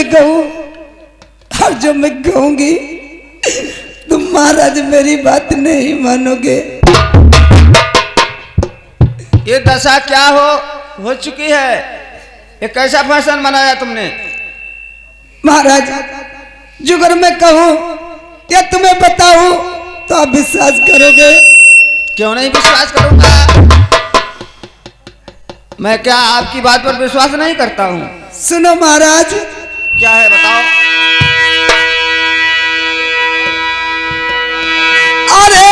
कहूं और जो मैं कहूंगी तुम महाराज मेरी बात नहीं मानोगे। ये दशा क्या हो चुकी है? ये कैसा फैशन बनाया तुमने? महाराज जो अगर मैं कहूं या तुम्हें बताऊं तो आप विश्वास करोगे? क्यों नहीं विश्वास करूंगा? मैं क्या आपकी बात पर विश्वास नहीं करता हूं? सुनो महाराज। क्या है बताओ। अरे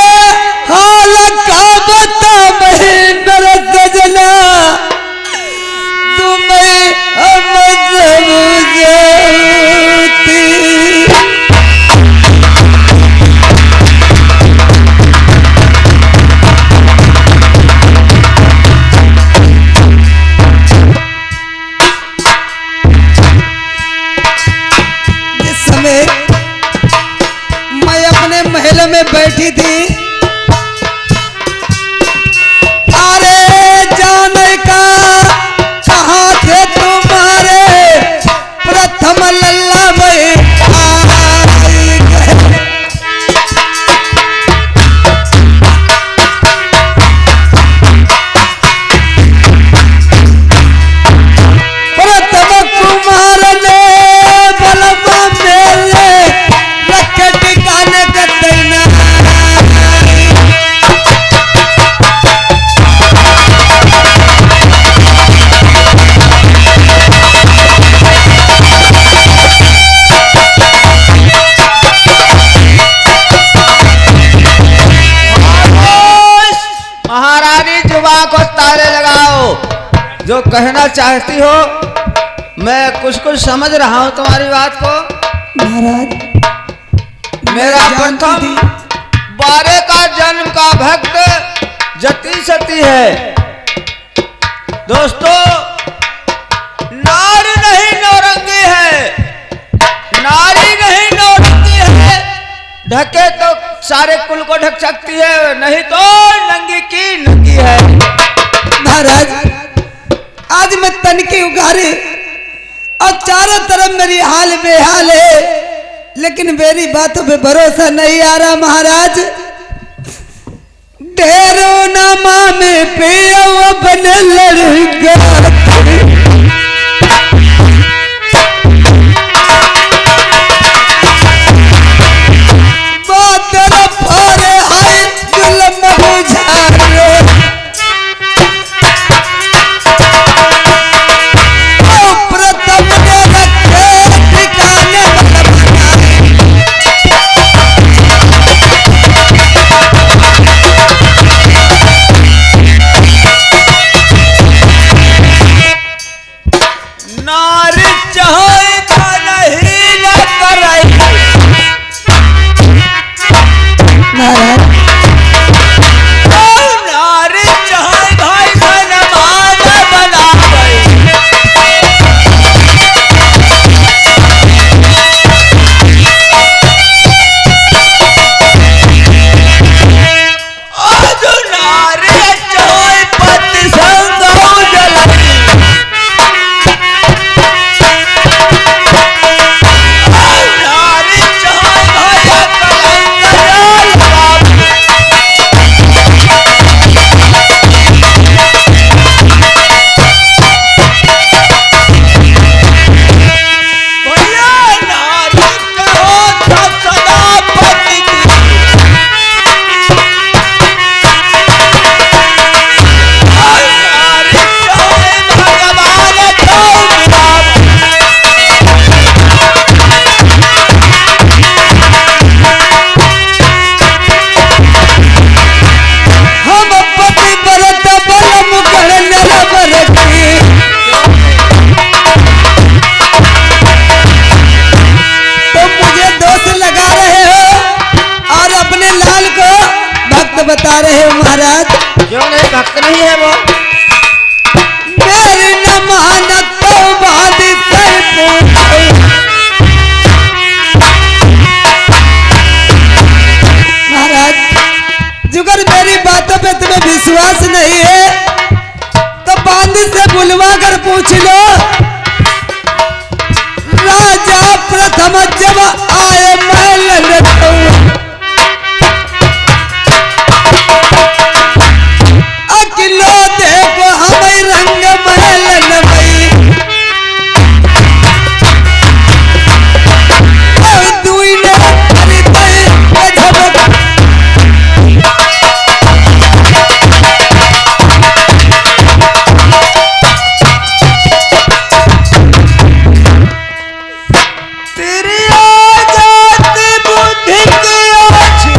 हाल का बता मेरे सजना तुम्हें हम समझती। में बैठी थी अरे जाने का कहाँ थे तुम्हारे प्रथम लल्ला भाई प्रथम कुमार ने बलमा मेरे रखे टिकाने का देना। महारानी जुबान को ताले लगाओ। जो कहना चाहती हो मैं कुछ समझ रहा हूं तुम्हारी बात को। महाराज मेरा प्रथम बारे का जन्म का भक्त जति सती है। दोस्तों नारी नहीं नौरंगी है, नारी नहीं नौरंगी है। ढके तो सारे कुल को ढक सकती है, नहीं तो नंगी की नंगी है। महाराज आज मैं तन की उगारी और चारों तरफ मेरी हाल बेहाल है, लेकिन मेरी बातों पे भरोसा नहीं आ रहा। महाराज ढेरों नामा में पियो बने लड़का बता रहे हो महाराज। क्यों नहीं, भक्त नहीं है वो। मेरी न मानत तो बात महाराज जुगर मेरी बातों पे तुम्हें विश्वास नहीं है तो बांध से बुलवा कर पूछ लो। राजा हम जब आए महलन अकिलो देखो हमें रंग महलन भई दुई ने हरितई झबक तेरी आजाद बुद्धि की अच्छी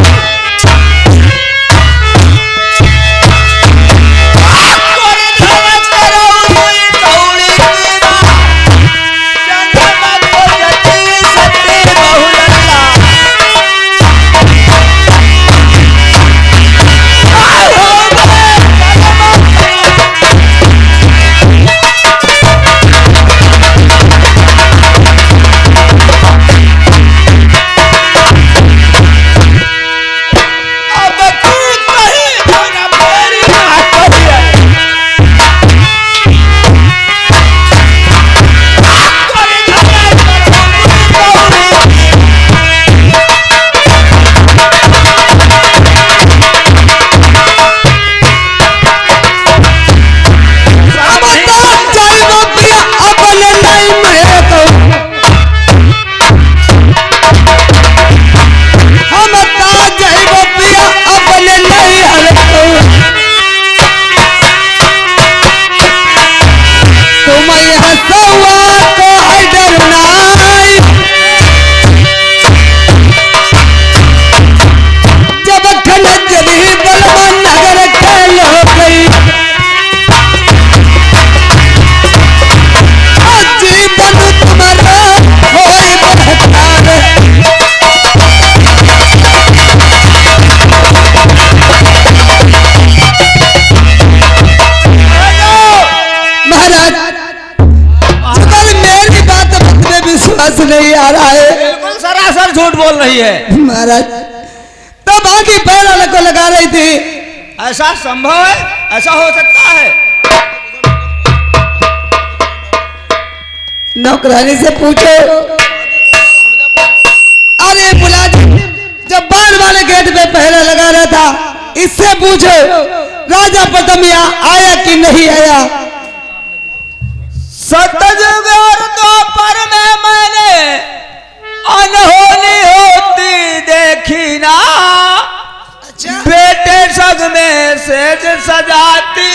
नहीं आ रहा है। बिल्कुल सरासर झूठ बोल रही है महाराज। तब आगे पैर को लगा रही थी। ऐसा संभव है? ऐसा हो सकता है? नौकरानी से पूछो। अरे मुलाजिम जब बार वाले गेट पे पहरा लगा रहा था, इससे पूछो राजा प्रथम यहाँ आया कि नहीं आया। सतयुग और द्वापर में मैंने अनहोनी होती देखी ना। बेटे सग में सेज सजाती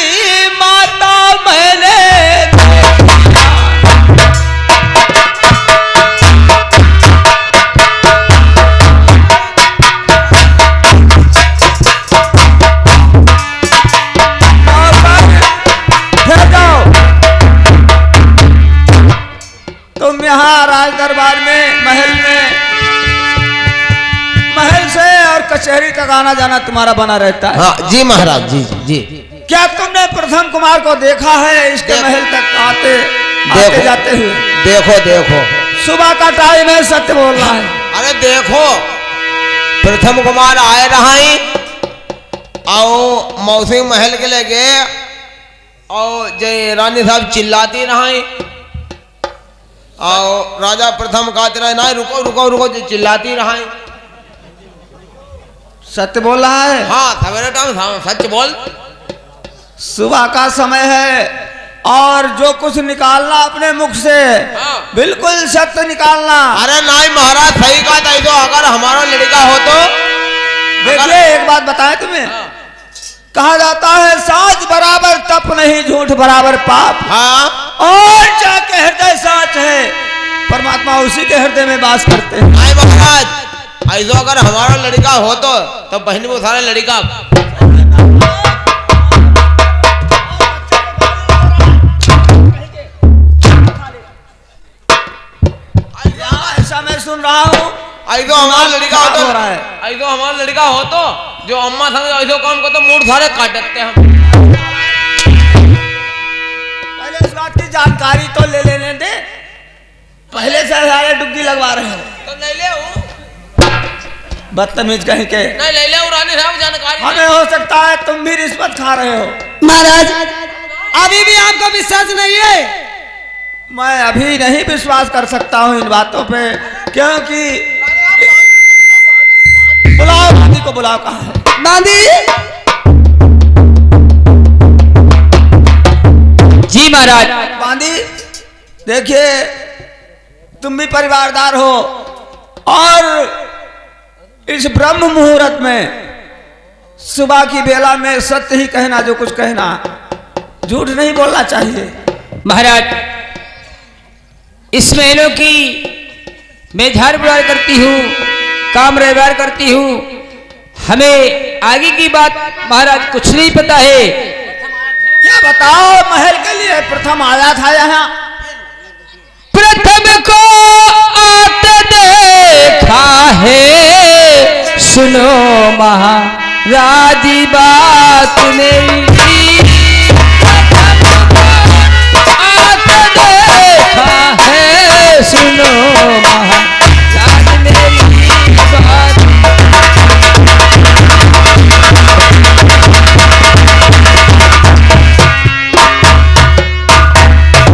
माता मैंने तुम यहाँ राज दरबार में महल से और कचहरी तक आना जाना तुम्हारा बना रहता है। हाँ जी महाराज जी जी। क्या तुमने प्रथम कुमार को देखा है इसके महल तक आते जाते हुए? देखो देखो सुबह का टाइम है, सत्य बोल रहा है। अरे देखो प्रथम कुमार आए रहा और मौसी महल के ले गए और जय रानी साहब चिल्लाती रही और राजा प्रथम कहते रहे ना रुको रुको रुको चिल्लाती रही। सत्य बोल रहा है? हाँ सवेरे टाइम सच बोल। सुबह का समय है और जो कुछ निकालना अपने मुख से बिल्कुल सत्य निकालना। अरे नहीं महाराज सही कहा था। तो अगर हमारा लड़का हो तो देखिए एक बात बताएं तुम्हें। कहा जाता है साच बराबर तप नहीं, झूठ बराबर पाप। हाँ और जाके हृदय साच है, परमात्मा उसी के हृदय में वास करते हैं। नहीं महाराज ऐसा अगर हमारा लड़का हो तो बहन वो सारे लड़का ऐसा मैं सुन रहा हूँ। ऐसा हमारा लड़का हो तो हो रहा है। ऐसा हमारा लड़का हो तो जो अम्मा संग ऐसा काम को तो मूड सारे काट देते हम। पहले इस बात की जानकारी तो ले लेने दे। पहले से सारे डुबकी लगवा रहे हो तो नहीं ले बदतमीज कहीं के। नहीं ले रानी साहब जानकारी। हमें हो सकता है तुम भी रिश्वत खा रहे हो। महाराज अभी भी आपको विश्वास नहीं है? मैं अभी नहीं विश्वास कर सकता हूँ इन बातों पे। क्योंकि बुलाओ बांदी को, बुलाओ। कहाँ है बांदी? जी महाराज। बांदी, देखिए तुम भी परिवारदार हो और इस ब्रह्म मुहूर्त में सुबह की बेला में सत्य ही कहना, जो कुछ कहना, झूठ नहीं बोलना चाहिए। महाराज, इस महीनों की मैं झाड़ बुरार करती हूँ, काम व्यवहार करती हूँ, हमें आगे की बात महाराज कुछ नहीं पता है। क्या बताओ, महल के लिए प्रथम आया था यहाँ। प्रथम को आते देखा है, सुनो महाराज बात मेरी। प्रथम को आते देखा है, सुनो महाराज मेरी बात।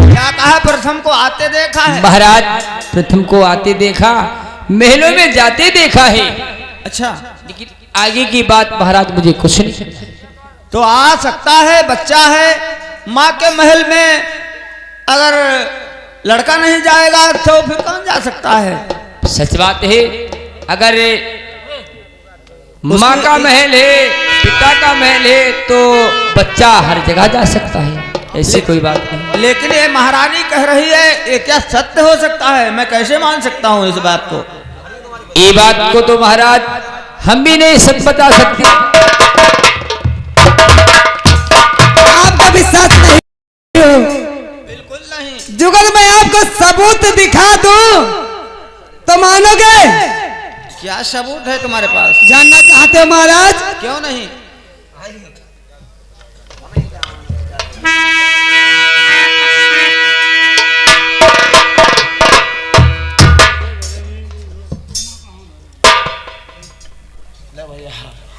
क्या कहा, प्रथम को आते देखा है? महाराज, प्रथम को आते देखा, महलों में जाते देखा है। अच्छा, लेकिन आगे की बात महाराज मुझे कुछ नहीं। तो आ सकता है, बच्चा है, माँ के महल में अगर लड़का नहीं जाएगा तो फिर कौन जा सकता है? सच बात है, अगर माँ का महल है, पिता का महल है, तो बच्चा हर जगह जा सकता है, ऐसी कोई बात नहीं। लेकिन ये महारानी कह रही है, ये क्या सत्य हो सकता है? मैं कैसे मान सकता हूँ इस बात को? ये बात को तो महाराज हम भी नहीं सच बता सकते। आपका विश्वास नहीं हो? बिल्कुल नहीं। जुगल मैं आपको सबूत दिखा दूं तो मानोगे? क्या सबूत है तुम्हारे पास? जानना चाहते हो महाराज? क्यों नहीं?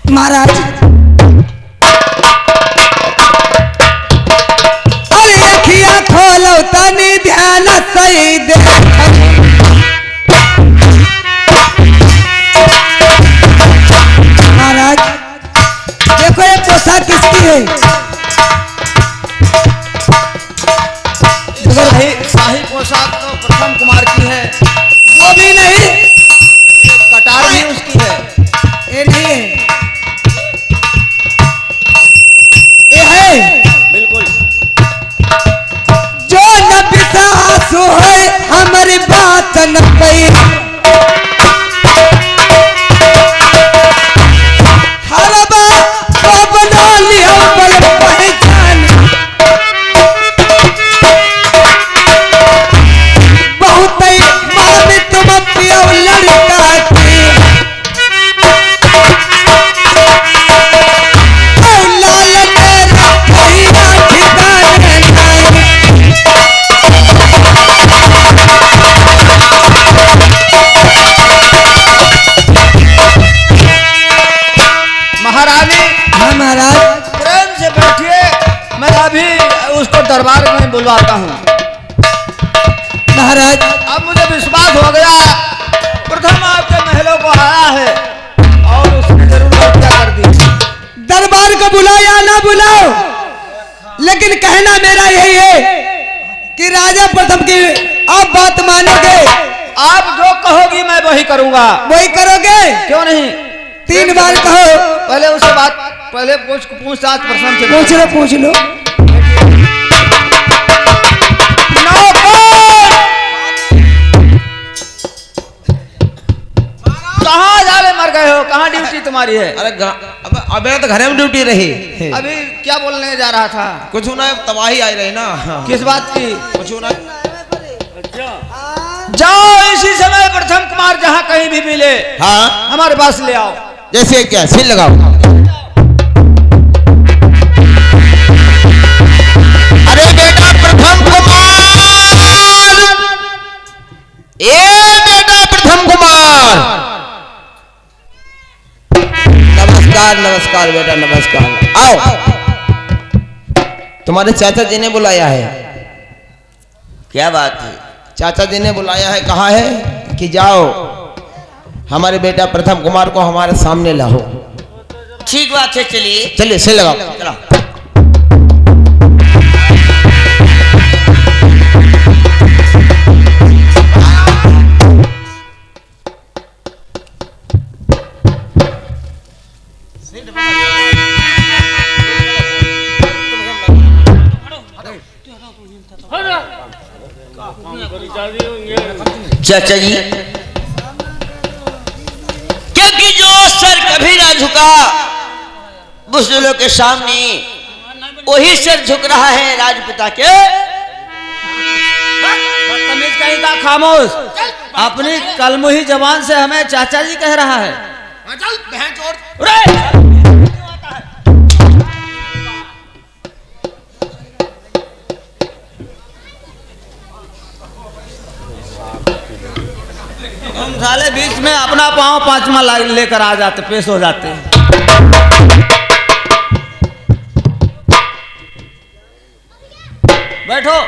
महाराज, अरे अखियां खोलो तनी ध्यान सही दे। महाराज देखो ये पोशाक किसकी है? शाही पोशाक तो प्रथम कुमार की है। वो भी नहीं, कटार भी उसकी है। ये नहीं है, ये है बिल्कुल। जो न विश्वास है हमारी बात न पई। हर बात को बना लिया बल पहचान। बहुत ही मालूम तुम पियो लड़का की। लाल तेरा भैया ठिकाने नहीं। महारानी, हाँ महाराज, प्रेम से बैठिए, मैं अभी उसको दरबार में बुलवाता हूँ। महाराज अब मुझे विश्वास हो गया, प्रथम आपके महलों को आया है और उसने जरूर हत्या कर दी। दरबार को बुलाओ या ना बुलाओ, लेकिन कहना मेरा यही है कि राजा प्रथम की आप बात मानोगे? आप जो कहोगी मैं वही करूंगा। वही करोगे? क्यों नहीं? 3 बार कहो। पहले उससे बात, पहले पूछताछ प्रथम से पूछ लो, पूछ लो। कहाँ जाले मर गए हो? कहाँ ड्यूटी तुम्हारी है? अरे अबे तो घर में ड्यूटी रही। अभी क्या बोलने जा रहा था? कुछ ना, तबाही आई रही ना। किस बात की? कुछ ना। जाओ इसी समय प्रथम कुमार जहाँ कहीं भी मिले, हाँ, हमारे पास ले आओ। जैसे क्या सील लगाओ। अरे बेटा प्रथम कुमार, ए बेटा प्रथम कुमार, नमस्कार नमस्कार बेटा, नमस्कार। आओ, तुम्हारे चाचा जी ने बुलाया है। क्या बात है? चाचा जी ने बुलाया है। कहा है? कि जाओ हमारे बेटा प्रथम कुमार को हमारे सामने लाओ। ठीक बात है, चलिए। चलिए से लगाओ। चलो चाचा जी, क्योंकि जो सर कभी ना झुका बुजुर्गों के सामने, वही सर झुक रहा है राजपिता के। बदतमीज कहीं का, खामोश। अपनी कलमुही जबान से हमें चाचा जी कह रहा है। हम साले बीच में अपना पांव पांचवा लेकर आ जाते, पेश हो जाते हैं। बैठो।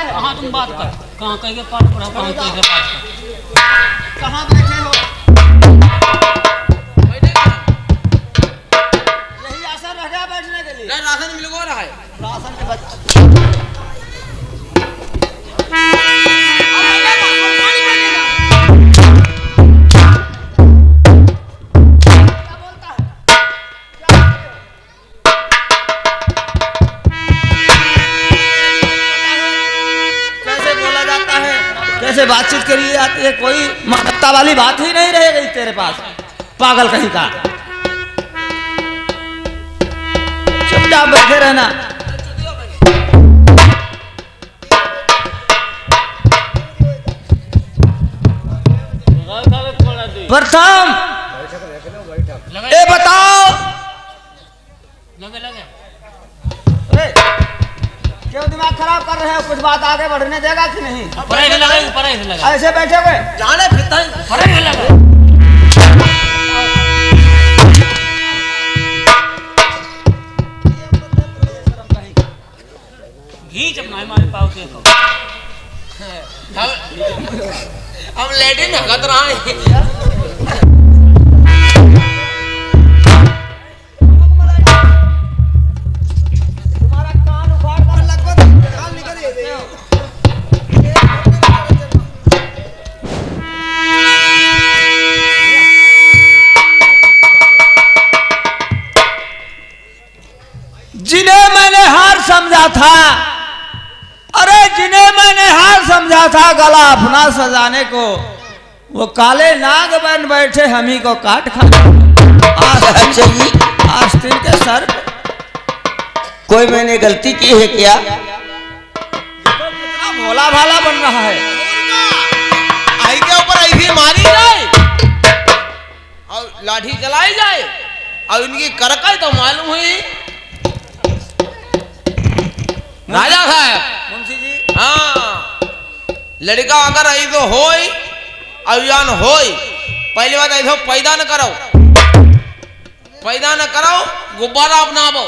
कहाँ तुम बात कर, कहाँ कहीं के पाठ पढ़ा, कहाँ कहीं के पाठ कर, कहाँ बैठे हो? यही आसन रह गया बैठने के लिए। राशन मिल रहा है। राशन के बच्चे कैसे बातचीत करी जाती है, कोई मानवता वाली बात ही नहीं रह गई तेरे पास, पागल कहीं का। चुपचाप बैठे रहना। प्रथम ए बताओ, लगे लगे क्यों दिमाग खराब कर रहे हो? कुछ बात आगे बढ़ने देगा कि नहीं? पढ़ाई से लगे, पढ़ाई से लगे, ऐसे बैठे हुए जाने फिरता है। पढ़ाई से लगे। घी जब नहीं मारे पाओ के हम लेडी में हगत रहा है। जिन्हें मैंने हार समझा था, अरे जिन्हें मैंने हार समझा था गला अपना सजाने को, वो काले नाग बन बैठे हम ही को काट खा। अच्छा जी, आस्तीन के सर पे कोई मैंने गलती की है क्या? कितना भोला भाला बन रहा है। आई के ऊपर ऐसी मारी जाए और लाठी चलाई जाए और इनकी करकई तो मालूम हुई। राजा साहब, मुंशी जी, हाँ, लड़का अगर ऐसो होई अभियान होई, पहली बात ऐसो पैदा न करो, पैदा न करो, गुब्बारा अपनावो।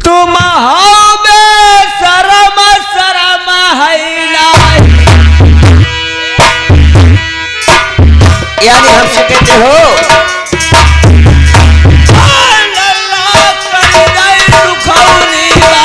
तुम हो बेशरम शरम हैला, यानी हमसे कहते हो अल्लाह कर दे दुखौनी बा।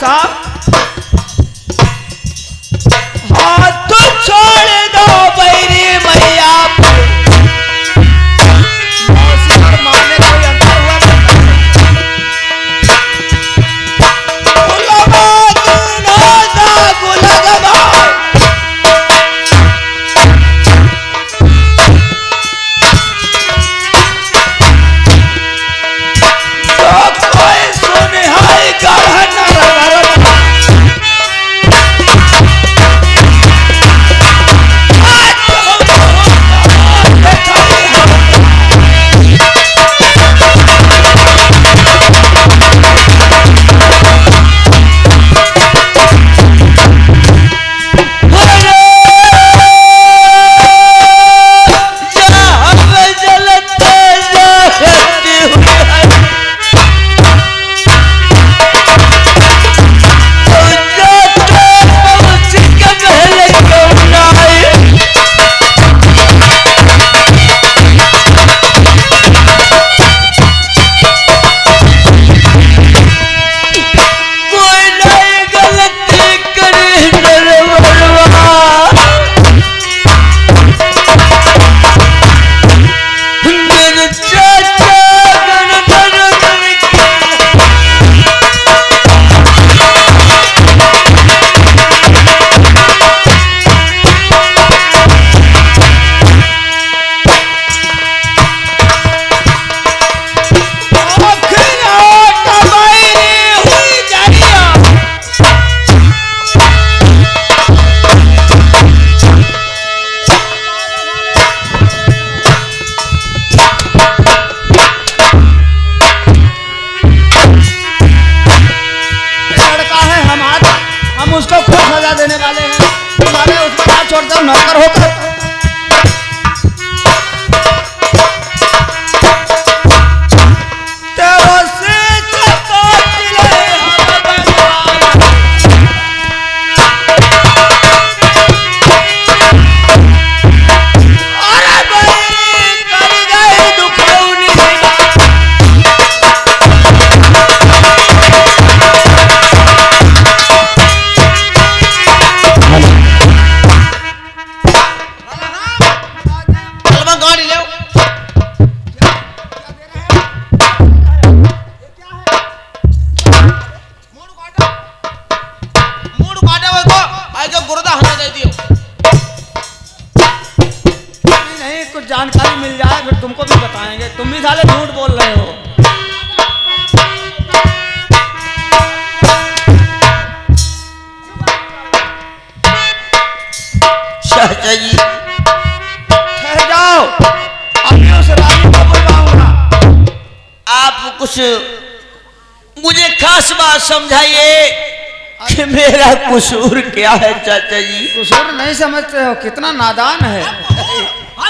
साहब हाथ छोड़ दो बैरी मैया मौसी और माँ में कोई अंतर हुआ उसको खूब सजा देने वाले हैं। तुम्हारे उसको हाथ छोड़ते हो नौकर होकर। जानकारी मिल जाए फिर तुमको भी बताएंगे। तुम भी साले झूठ बोल रहे हो। चाचा जी ठहर जाओ, अभी उस रानी को बुलवाऊंगा। आप कुछ मुझे खास बात समझाइए कि मेरा कसूर क्या है। चाचा जी कसूर नहीं समझते हो, कितना नादान है।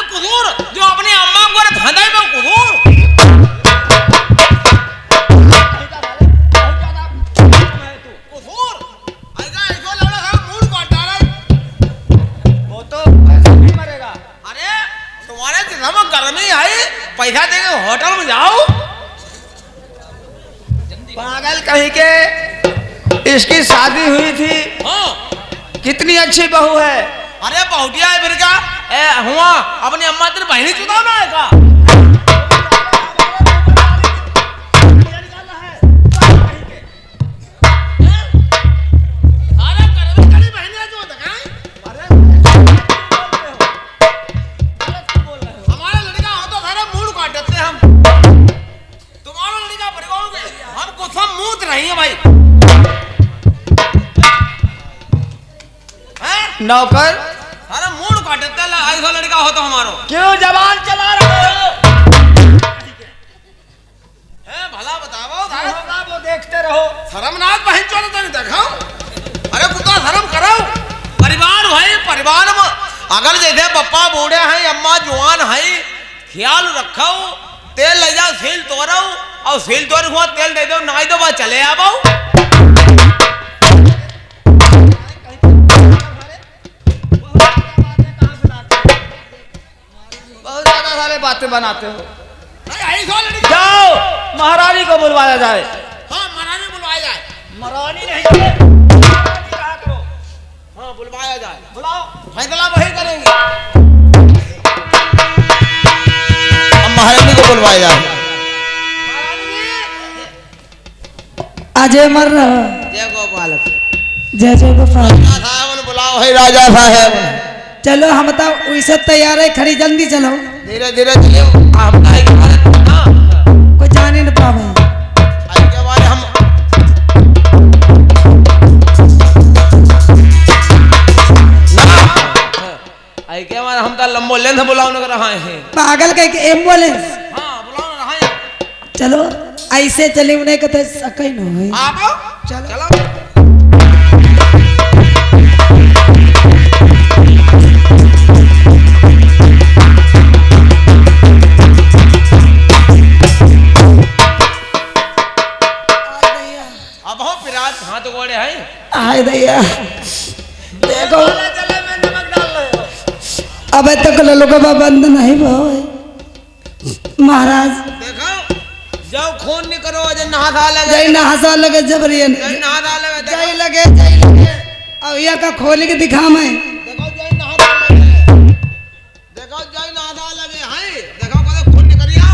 कुसूर जो अपनी अम्मा को धंधे में कुसूर वो तो ऐसे नहीं मरेगा। अरे तुम्हारे दिमाग में गर्मी आई, पैसा देके होटल में जाओ। पागल कहीं के, इसकी शादी हुई थी। हाँ। कितनी अच्छी बहू है। अरे बहुटिया है फिर क्या हुआ, अपनी अम्मा तेरी बहनी चुनाव है का। हमारा लड़का हो तो सारे मूड काट देते हम। तुम्हारा लड़का परिवार हम कुछ मूत नहीं है भाई। नौकर सारा मूड काट देता है, ऐसा लड़का हो तो हमारो। क्यों जबान चला रहे हो? भला बताओ होगा वो देखते रहो। शर्मनाक बहन चोर तो नहीं देखाओ। अरे कुत्ता शर्म करो। परिवार भाई, परिवार में अगर जैसे पप्पा बूढ़े हैं, अम्मा जवान है, ख्याल रखो। तेल ले जाओ, सील तोड़ो और सील तोड़ हुआ तेल दे दो, नहाई दो, बस चले आओ। बातें बनाते हो। नहीं, जाओ महारानी को बुलवाया जाए। हाँ, महारानी बुलवाया जाए। मरानी नहीं चले कहा करो। हाँ बुलवाया जाए, बुलाओ, फैसला वही करेंगे। अब महारानी को बुलवाया जाए। अजय मर रहा जय गोपाल, जय जय गोपाल। साहब बुलाओ है राजा साहब। चलो हम तो वैसे तैयार है, खड़ी जल्दी चलो, धीरे धीरे चलिए। आप कोई जाने न पावे। के बारे हम के बारे हम तो लंबो लेंथ बुलाओ न रहा है। पागल का एक एम्बुलेंस। हाँ बुलाओ न रहा है। चलो ऐसे चले उन्हें कहते सकै न होई। आप चलो चलो। अब हो पिराज हाथ गोड़े हैं। आय दैया देखो अब तक लोगों बंद नहीं भाई महाराज। देखो जब खून नहीं करो जब नहा लगे, जय नहासा लगे जबरियन, जय नहा लगे, जय लगे, जय लगे। अब यहाँ का खोल के दिखा मैं। देखो जय नहा लगे, देखो जय नहा लगे हैं। देखो कदे खून नहीं करिया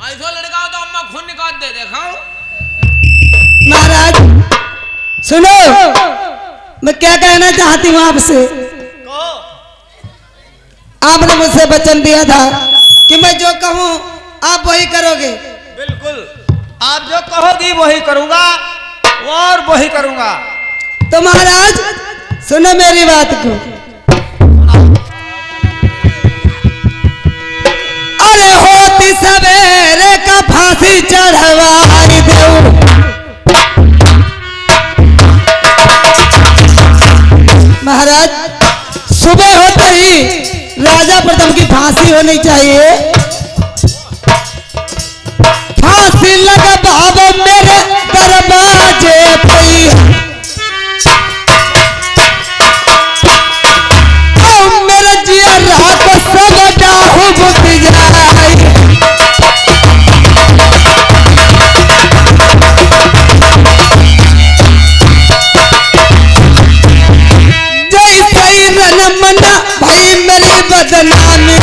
ऐसो लड़का हो तो अम्मा खून निकाल दे। देखो महाराज सुनो, मैं क्या कहना चाहती हूँ आपसे। आपने मुझसे वचन दिया था कि मैं जो कहूँ आप वही करोगे। बिल्कुल, आप जो कहोगी वही करूंगा और वही करूंगा। तो महाराज सुनो मेरी बात को। अरे होती सवेरे का फांसी चढ़वाई दो, महाराज सुबह होते ही राजा प्रथम की फांसी होनी चाहिए। फांसी लगा बाबा मेरे दरवाजे पे, मेरे जिया रात सब डाहू बुझ जाए। जैसे ही रन मना भाई मेरी बदनामी,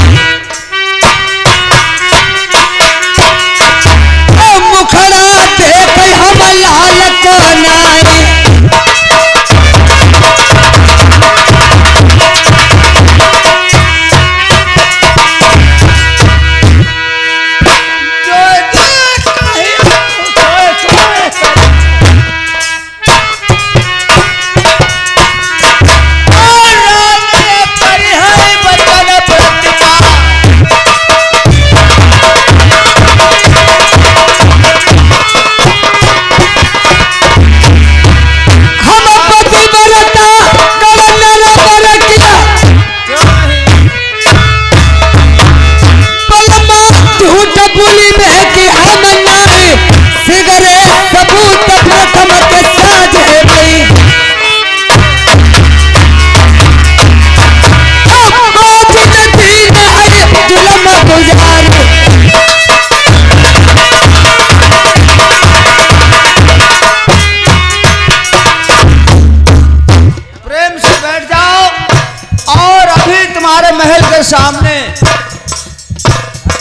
मुखड़ा देख हम लाल को नारी। सामने,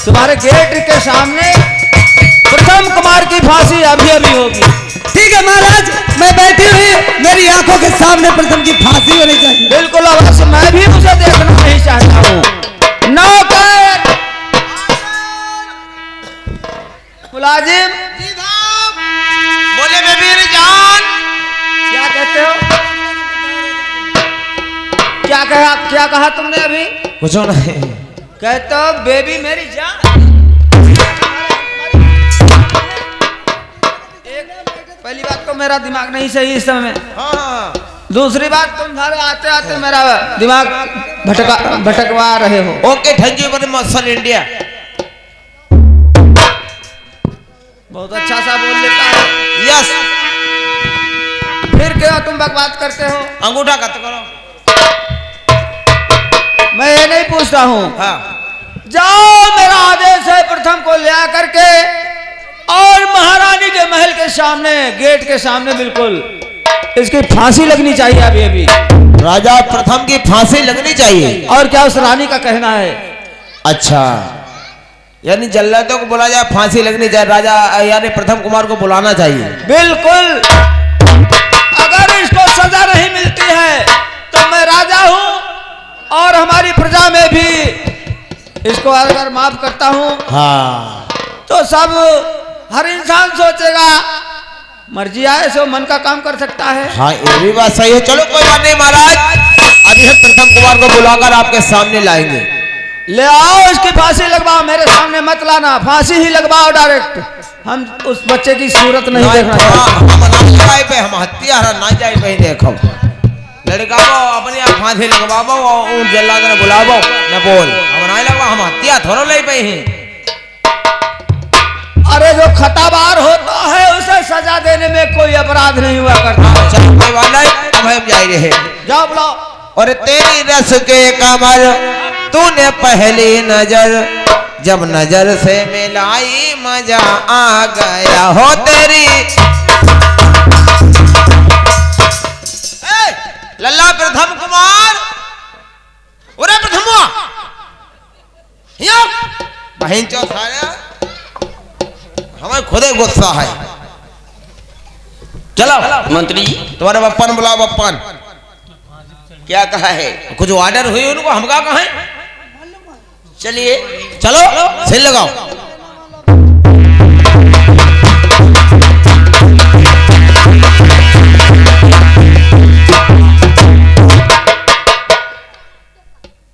तुम्हारे गेट के सामने प्रथम कुमार की फांसी अभी अभी होगी। ठीक है महाराज, मैं बैठी हुई मेरी आंखों के सामने प्रथम की फांसी होनी चाहिए। बिल्कुल अवश्य, मैं भी उसे देखना नहीं चाहता हूँ। नौकर मुलाजिम बोले बेबीर जान। क्या कहते हो? क्या कहा तुमने अभी? कुछ नहीं कहते हो बेबी मेरी जान। पहली बात तो मेरा दिमाग नहीं सही इस समय। हाँ। दूसरी बात तुम्हारे आते आते मेरा दिमाग भटकवा रहे हो। Okay thank you very much sir India. बहुत अच्छा सा बोल लेता है। यस। फिर क्यों तुम बकवास करते हो? अंगूठा कट करो। मैं ये नहीं पूछता हूँ। हाँ। जाओ, मेरा आदेश है प्रथम को ले करके और महारानी के महल के सामने, गेट के सामने बिल्कुल इसकी फांसी लगनी चाहिए अभी अभी। राजा प्रथम की फांसी लगनी चाहिए। और क्या उस रानी का कहना है? अच्छा, यानी जल्लादों को बुला जाए, फांसी लगनी चाहिए, राजा यानी प्रथम कुमार को बुलाना चाहिए। बिल्कुल। अगर इसको सजा नहीं मिलती है तो मैं राजा हूं और हमारी प्रजा में भी इसको अगर माफ करता हूं हाँ, तो सब हर इंसान सोचेगा मर्जी आए सो मन का काम कर सकता है। हाँ, ये भी बात सही है। चलो कोई बात नहीं महाराज, अभी हम प्रथम कुमार को बुलाकर आपके सामने लाएंगे। ले आओ, इसकी फांसी लगवाओ, मेरे सामने मत लाना, फांसी ही लगवाओ डायरेक्ट। हम उस बच्चे की सूरत नहीं देखना चाहते। हम ना जाए पे, हम हत्यारा ना जाए पे देखो। लड़का को अपने आप फांसी लगवाबो और उन जल्लाद ने बुलाबो न बोल, हम ना लगवा, हम हत्या थोड़ा ले पे हैं। अरे जो खताबार होता है उसे सजा देने में कोई अपराध नहीं हुआ करता। चलो कोई बात नहीं, अब हम जा रहे। जाओ बुलाओ। और तेरी रस के कमर तूने पहली नजर, जब नजर से मिलाई मजा आ गया हो तेरी। लल्ला प्रथम कुमार, अरे प्रथम बहन चो सारा हमें खुदे गुस्सा है। चलो मंत्री जी तुम्हारे बप्पन बुलाओ। बप्पन क्या कहा है? कुछ ऑर्डर हुई उनको, हम क्या कहें? चलिए चलो सिल लगाओ।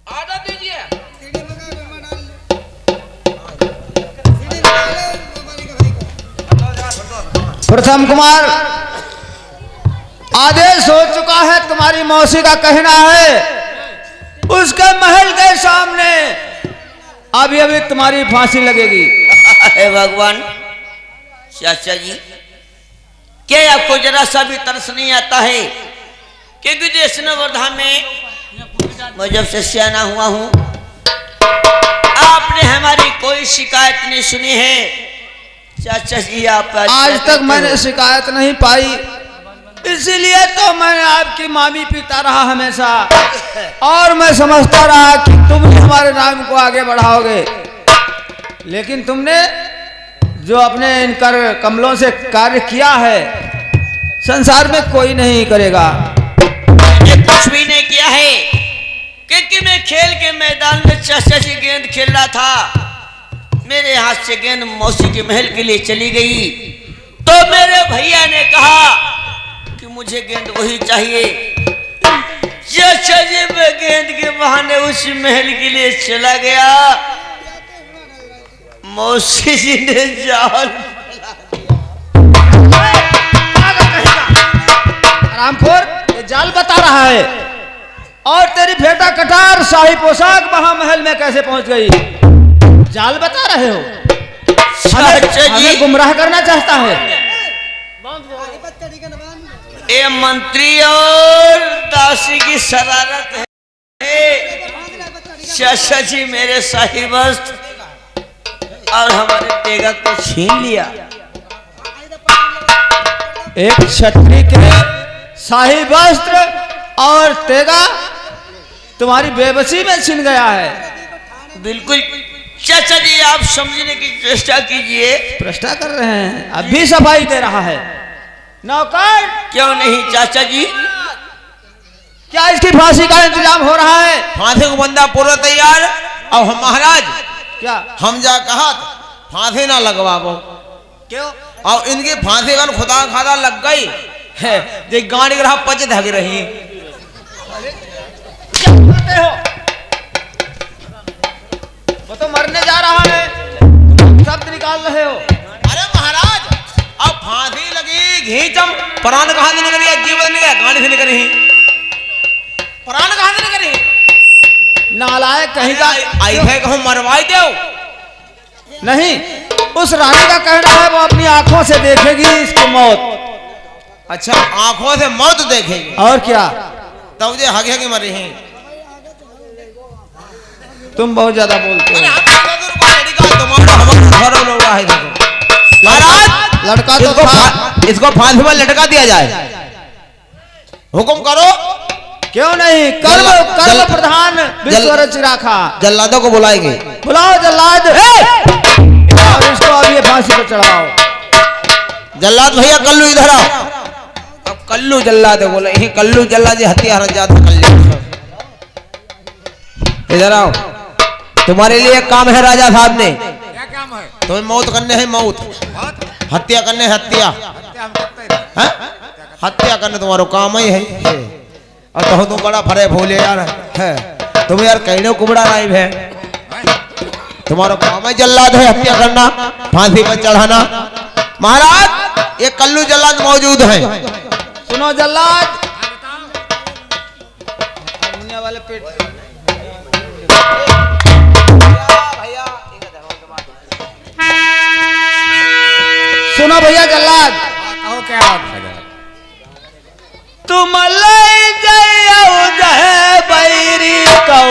ऑर्डर दीजिए। प्रथम कुमार, आदेश हो चुका है, तुम्हारी मौसी का कहना है उसके महल के सामने अभी अभी तुम्हारी फांसी लगेगी। हे भगवान, चाचा जी क्या आपको जरा सा भी तरस नहीं आता है? क्योंकि देश वर्धा में मैं जब से सियाना हुआ हूं, आपने हमारी कोई शिकायत नहीं सुनी है। चाचा जी आप आज तक मैंने शिकायत नहीं पाई, इसीलिए तो मैंने आपकी मामी पीता रहा हमेशा, और मैं समझता रहा कि तुम ही हमारे नाम को आगे बढ़ाओगे। लेकिन तुमने जो अपने इन कर कमलों से कार्य किया है, संसार में कोई नहीं करेगा। मैंने कुछ भी नहीं किया है, क्योंकि मैं खेल के मैदान में चाचा जी गेंद खेल रहा था, मेरे हाथ से गेंद मौसी के महल के लिए चली गई, तो मेरे भैया ने कहा कि मुझे गेंद वही चाहिए। चाचा जी मैं गेंद के बहाने उस महल के लिए चला गया, मौसी जी ने जाल रामखोर, ये जाल बता रहा है। और तेरी फेटा कटार शाही पोशाक महामहल में कैसे पहुंच गई? जाल बता रहे हो? हमें गुमराह करना चाहता है। ये मंत्री और दासी की शरारत है। चाचा जी मेरे शाही वस्त्र और हमारे तेगा को छीन लिया। एक क्षत्रिय के शाही वस्त्र और तेगा तुम्हारी बेबसी में छिन गया है। बिल्कुल चाचा जी, आप समझने की चेष्टा कीजिए। प्रश्न कर रहे हैं, अभी सफाई दे रहा है। नौकर, क्यों नहीं चाचा जी? क्या इसकी फांसी का इंतजाम हो रहा है? फांसी को बंदा पूरा तैयार। अब हम महाराज क्या हम जा कहा फांसी ना लगवाबो। क्यों? और इनकी फांसी का खुदा खादा लग गई है, जे गाड़ी ग्राह पच धग रही। करते हो? वो तो मरने जा रहा है, शब्द निकाल रहे हो। अरे महाराज, अब फांसी लगी, घीचम प्राण कहां से निकली है? जीवन निकला, गाड़ी से निकली, प्राण कहां से निकली? नालायक कहीं का। आई है कि हम मरवाई दो? नहीं, उस रानी का कहना है वो अपनी आंखों से देखेगी इसकी मौत। अच्छा, आंखों से मौत देखेगी? और क्या? तब जे हगे हगे मरे हैं। तुम बहुत ज्यादा बोलते अरे हो। हम तुम्हारा हमारा घर लोग है देखो। महाराज लड़का तो था। इसको फांसी पर लटका दिया जाए। हुक्म करो। क्यों नहीं, कर्म कर्म प्रधान विश्व चिराखा। जल्लादों को बुलाएंगे। बुलाओ जल्लाद और इसको अब ये फांसी पर चढ़ाओ। जल्लाद भैया कल्लू इधर आओ। अब कल्लू जल्लाद है, बोले यही कल्लू जल्लाद जी हथियार जाता कल्लू। इधर आओ, तुम्हारे लिए एक काम है राजा साहब ने। क्या काम है? तुम्हें मौत करने है, मौत हत्या करने, हत्या हैं? हत्या करने तुम्हारा काम ही है। और तो तुम बड़ा फरे भूले यार है, तुम यार कहने कुबड़ा नहीं है। तुम्हारा काम है जल्लाद है, हत्या करना, फांसी पर चढ़ाना। महाराज ये कल्लू जल्लाद मौजूद है। सुनो जल्लाद, दुनिया वाले पेट सुनो भैया जल्लाद, कहो क्या बात है? तुम ले जाओ जहे बैरी कौ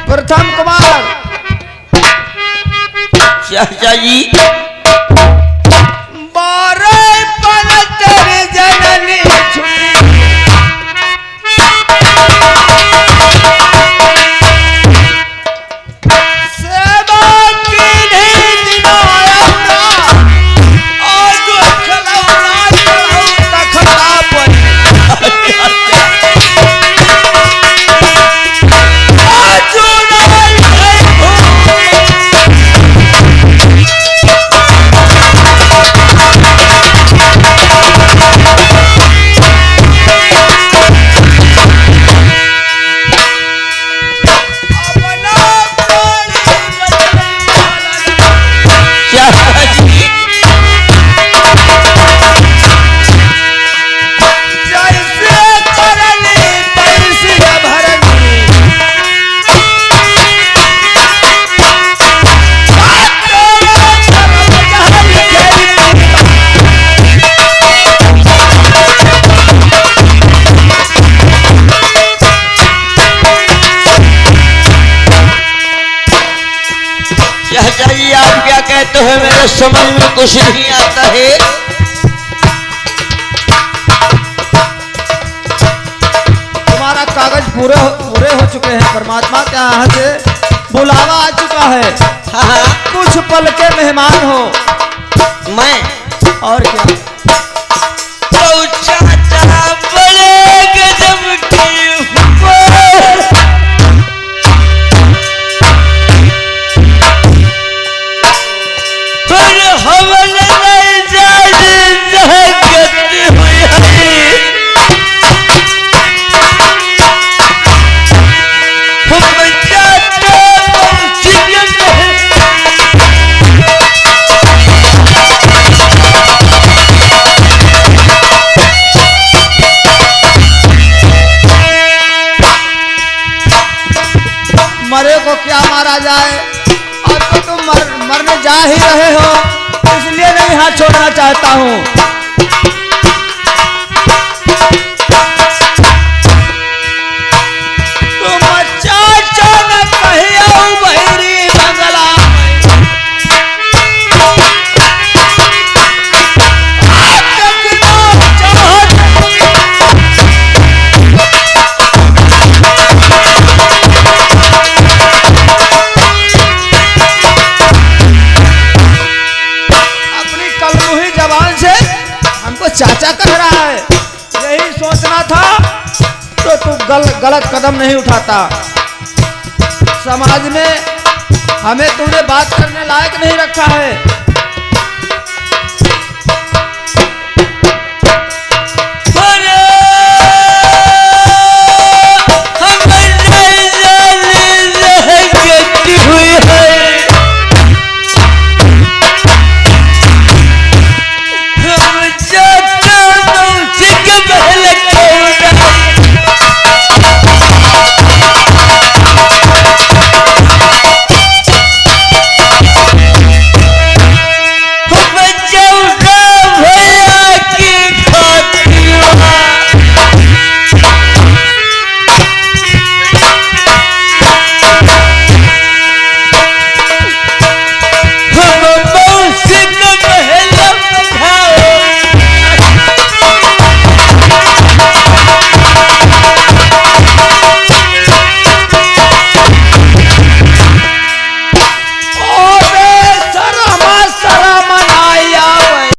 प्रथम कुमार चाचा जी बारह पल तेरे जननी सेवा की नहीं दिनाया और जो खिलौना तखता पर तो है मेरे समझ में कुछ नहीं आता है। तुम्हारा कागज पूरे हो चुके हैं। परमात्मा के यहाँ से बुलावा आ चुका है। हाँ कुछ पल के मेहमान हो। मैं और क्या तो चाचा बड़े गजब की हुक्म हवन नहीं जाने करती हुई हम जाते मरे को क्या मारा जाए, और तो तुम मरने जा ही रहे हो, इसलिए नहीं हाथ छोड़ना चाहता हूँ। चाचा कह रहा है, यही सोचना था तो तू गलत कदम नहीं उठाता। समाज में हमें तूने बात करने लायक नहीं रखा है।